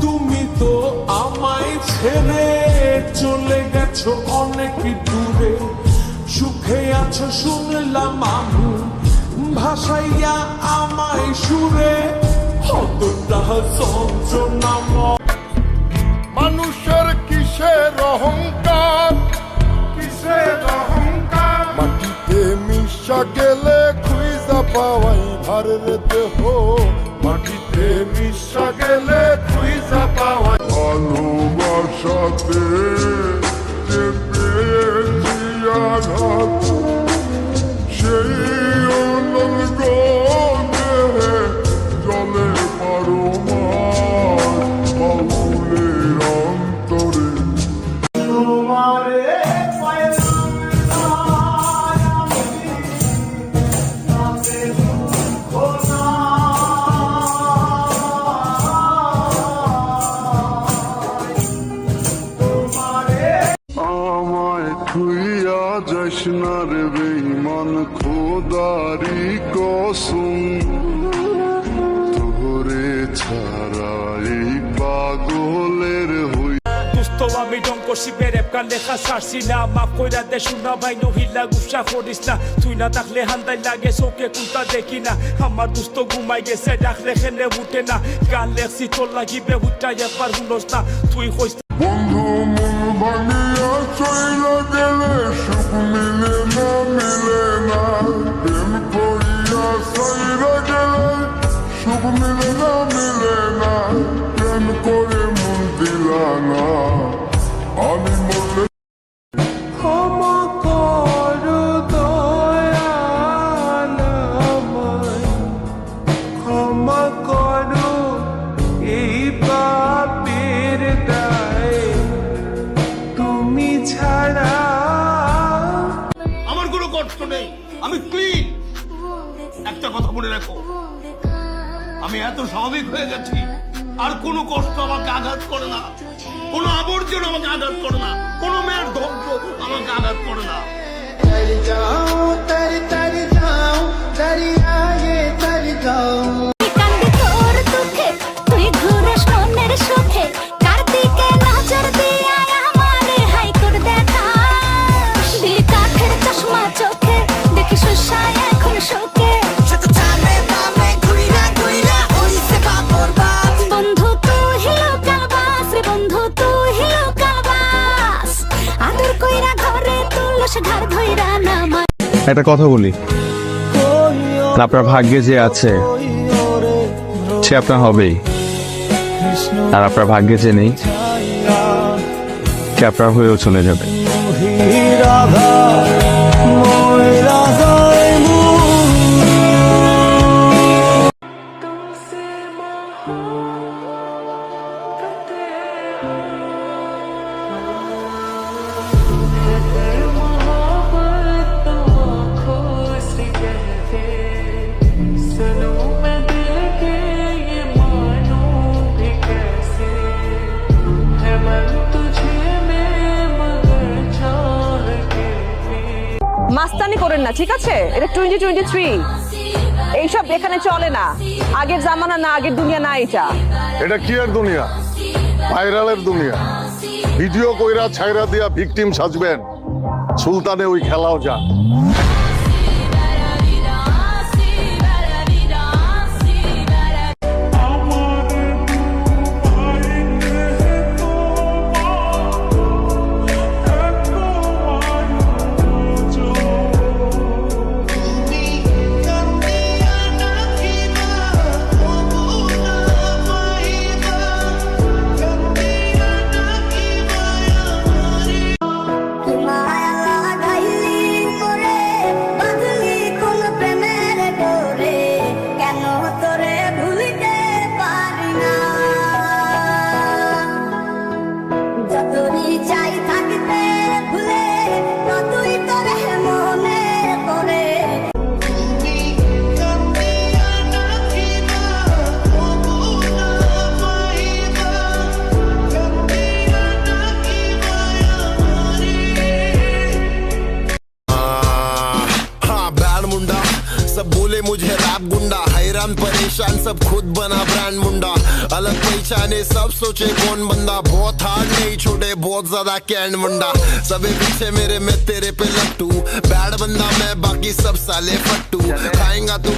তুমি তো আমায় ছেড়ে চলে গেছো অনেক দূরে, সুখে আছো শুনলাম আমি, ভাসাইয়া আমায় সুরে কতটা যন্ত্রণাময়। মানুষের কিসের অহংকার, কিসের অহংকার, মাটিতে মিশা গেলে খুঁজা পাওয়াই ভারের দেহ, মাটিতে মিশা গেলে খুঁজা পাওয়াই। ভালোবাসাতে যে পেয়েছি আঘাত, সেই অনন্ত দেহে জলে পারো মাছ বাউলের অন্তরে। আমায় ঠুইয়া যাস না রে বেঈমান, খোদারি কসম তোরে ছাড়া এই পাগলের হই। দুস্থ আমি ডঙ্ক শিবের এপকার লেখা ছাড়ছি না, মাফ কইরা দে শুনা ভাই নহিলা গুসা করিস না, তুই না থাকলে হান্দাই লাগে চোখে কুলতা দেখি না, আমার দুস্থ ঘুমাই গেছে ডাকলে খেলে উঠে না, গান লেখছি তোর লাগিবে উঠা একবার শুনোস না, তুই কইস বন্ধু মন ভাঙিয়া চইলা গেলে সুখ মিলে না, মিলে না, প্রেম করিয়া সাইরা গেলে সুখ মিলে না, মিলে না, প্রেম করে মন দিলা না, আমি মরলে ক্ষমা করো দয়াল আমায়, ক্ষমা করো এই পাপের দায়, তুমি ছাড়া আমার কোনো কষ্ট নেই, আমি ক্লিন। একটা কথা মনে রাখো, আমি এত স্বাভাবিক হয়ে গেছি, আর কোনো কষ্ট আমাকে আঘাত করে না, কোনো আবর্জনা আমাকে আঘাত করে না, কোনো মেয়ের ধ্বংস আমাকে আঘাত করে না। একটা কথা বলি, আপনার ভাগ্যে যে আছে সে আপনার হবেই, আর আপনার ভাগ্যে যে নেই সে আপনার হয়েও চলে যাবে। মাস্তানি করেন না, ঠিক আছে? এটা 2023, এইসব এখানে চলে না, আগের জামানা না, আগের দুনিয়া না এটা। এটা কি আর দুনিয়া, ভাইরালের দুনিয়া। ভিডিও কইরা ছাইরা দিয়া ভিকটিম সাজবেন, সুলতানে ওই খেলাও যান। सब बोले मुझे रैप गुंडा, हैरान परेशान सब खुद बना ब्रांड मुंडा। अलग पहचाने सब सोचे कौन बंदा, बहुत हार्ड नहीं छोटे बहुत ज्यादा कैंड मुंडा, सबे पीछे मेरे मैं तेरे पे लट्टू, बैड बंदा मैं बाकी सब साले फट्टू, खाएंगा तू